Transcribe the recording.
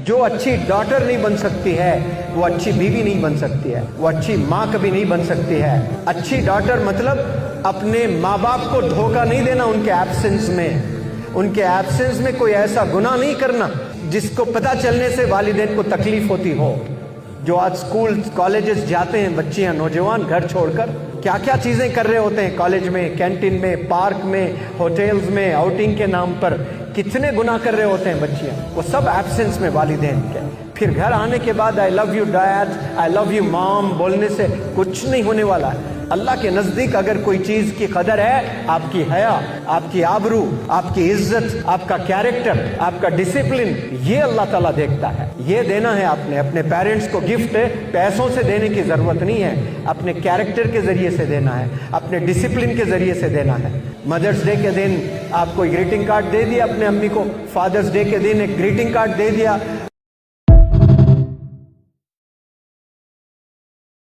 جو اچھی ڈاٹر نہیں بن سکتی ہے وہ اچھی بیوی نہیں بن سکتی ہے، وہ اچھی ماں کبھی نہیں بن سکتی ہے۔ اچھی ڈاٹر مطلب اپنے ماں باپ کو دھوکہ نہیں دینا ان کے ایبسنس میں، ان کے ایبسنس میں کوئی ایسا گناہ نہیں کرنا جس کو پتہ چلنے سے والدین کو تکلیف ہوتی ہو۔ جو آج اسکول کالجز جاتے ہیں بچیاں نوجوان گھر چھوڑ کر، کیا کیا چیزیں کر رہے ہوتے ہیں کالج میں، کینٹین میں، پارک میں، ہوٹلز میں، آؤٹنگ کے نام پر کتنے گناہ کر رہے ہوتے ہیں بچیاں، وہ سب ایبسنس میں والدین کے۔ پھر گھر آنے کے بعد I love you dad, I love you mom بولنے سے کچھ نہیں ہونے والا ہے۔ اللہ کے نزدیک اگر کوئی چیز کی قدر ہے، آپ کی حیا، آپ کی آبرو، آپ کی عزت، آپ کا کیریکٹر، آپ کا ڈسپلن، یہ اللہ تعالیٰ دیکھتا ہے۔ یہ دینا ہے آپ نے اپنے پیرنٹس کو گفٹ، پیسوں سے دینے کی ضرورت نہیں ہے، اپنے کیریکٹر کے ذریعے سے دینا ہے، اپنے ڈسپلن کے ذریعے سے دینا ہے۔ مدرس ڈے کے دن آپ کو گریٹنگ کارڈ دے دیا اپنے امی کو، فادرس ڈے کے دن ایک گریٹنگ کارڈ دے دیا،